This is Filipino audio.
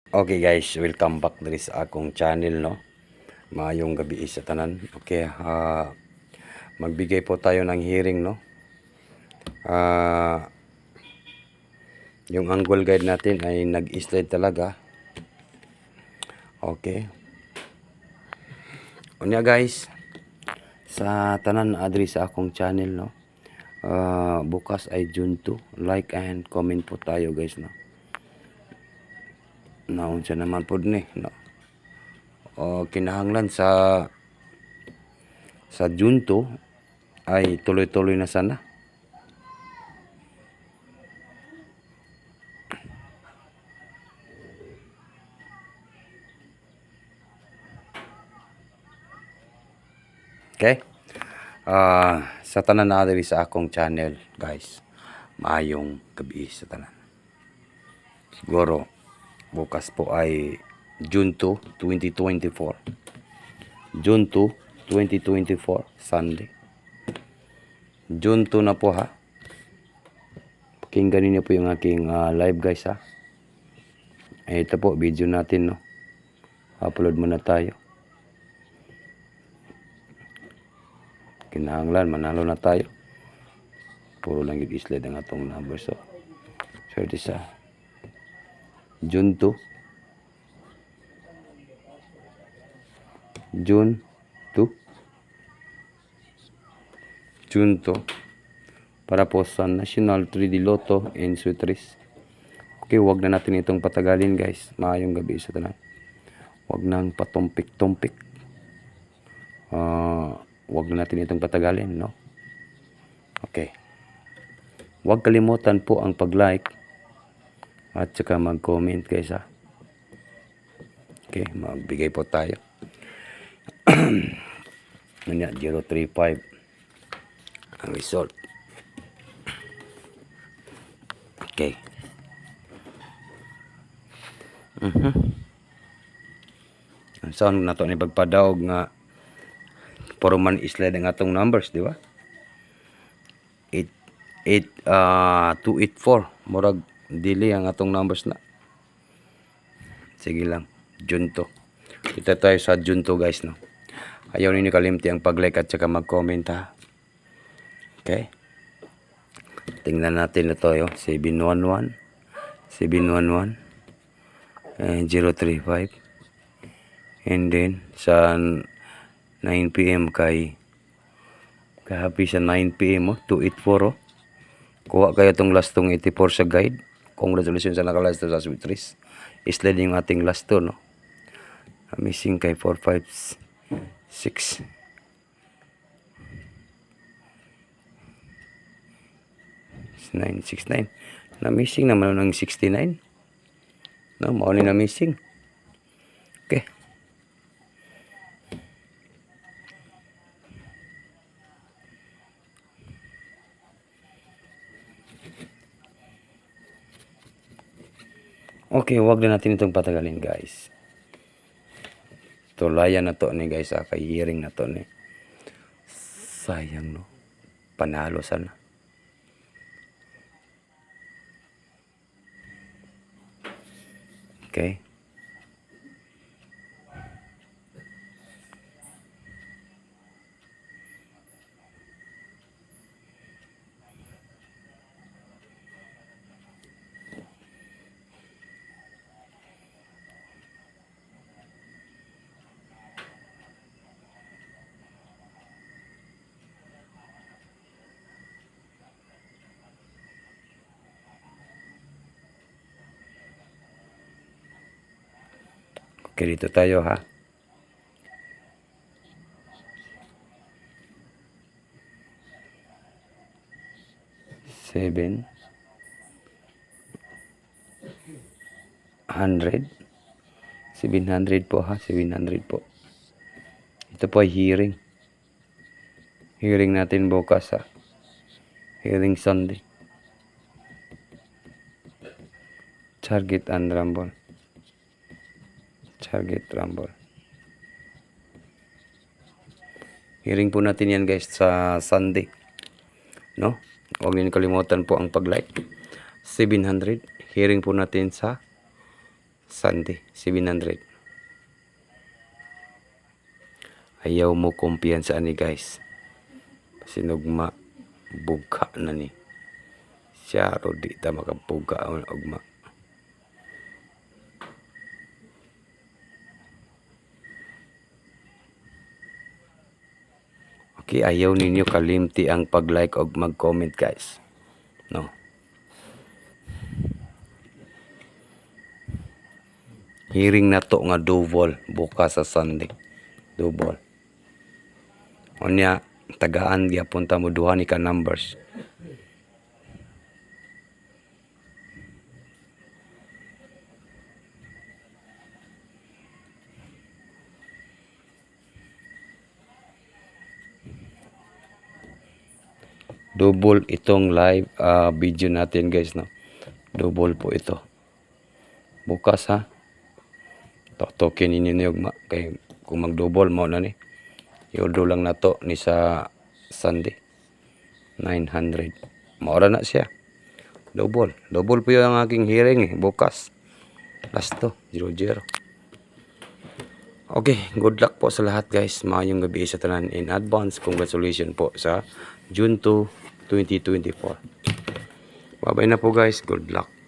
Okay guys, welcome back diri sa akong channel no. Maayong gabi sa tanan. Okay, magbigay po tayo ng hearing no. Yung angle guide natin ay nag-slide talaga. Okay. Unya guys, sa tanan adri sa akong channel no. Bukas ay June 2. Like and comment po tayo guys no. Naon siya naman pod ni no. Kinahanglan sa June 2 ay tuloy-tuloy na sana. Okay? Sa tanan na diri sa akong channel, guys. Maayong gabi sa tanan. Siguro bukas po ay June 2, 2024. June 2, 2024, Sunday. June 2 na po ha. Pakinggan niyo po yung aking live guys ha. Ito po video natin no. Upload muna tayo. Kinahanglan manalo na tayo. Puro lang yung slide ang atong number. So ito sa June 2. June 2. June 2. Para po sa National 3D Lotto and Sweet Race. Okay, wag na natin itong patagalin guys. Maayong gabi sa tanan. Wag nang patumpik-tumpik. Wag na natin itong patagalin, no? Okay. Huwag kalimutan po ang pag-like at saka mag-comment guys ha. Okay, magbigay po tayo. Nanya 035 ang result. Okay. Ang sound na to ni pagpadaog nga puro man slide ang atong numbers, di ba? 284 murag dili ang atong numbers na. Sige lang, June 2. Kita tayo sa June 2 guys no. Ayaw ninyo kalimti ang pag-like at saka mag-comment ha. Okay. Tingnan natin ito yo, 711 and 035. And then sa 9 PM kay happy sa 9 PM 284 oh. Kuha kayo itong last tong 84 sa guide. Congratulations sa nakalast sa Sweet Race. Slide yung ating last to no. Missing kay 456 969 na missing naman ng 69 no, mao ni na missing. Okay. Okay, wag na natin itong patagalin guys. Tulayan na to ni guys kay hearing na to ni. Sayang no. Panalo sana. Okay. Okay, dito tayo ha. 700 700 po ha, 700 po. Ito po ay hearing. Hearing natin bukas ha. Hearing Sunday. Target and rumble. Target rumble. Hearing po natin yan guys sa Sunday. No? Huwag niyo kalimutan po ang pag-like. 700. Hearing po natin sa Sunday, 700. Ayaw mo kumpiyansa ni guys. Sinugma, buga na ni. Siya ro di ta makabuga ang ugma. Okay, ayaw ninyo kalimti ang pag-like o mag-comment guys. No. Hearing na to nga double bukas sa Sunday. Double. Onya tagaan gyapon ta mo duha ni ka numbers. Double itong live video natin guys, no. Double po ito. Bukas ha. Token ninyo niyog kay kung mag-double mo na ni. I-order lang na to ni sa Sunday. 900. Maura na siya. Double. Double po yung aking hearing bukas. Last to. 0-0. Okay. Good luck po sa lahat guys. Maayong gabi sa tanan in advance. Congratulations po sa June 2, 2024. Bye-bye na po guys. Good luck.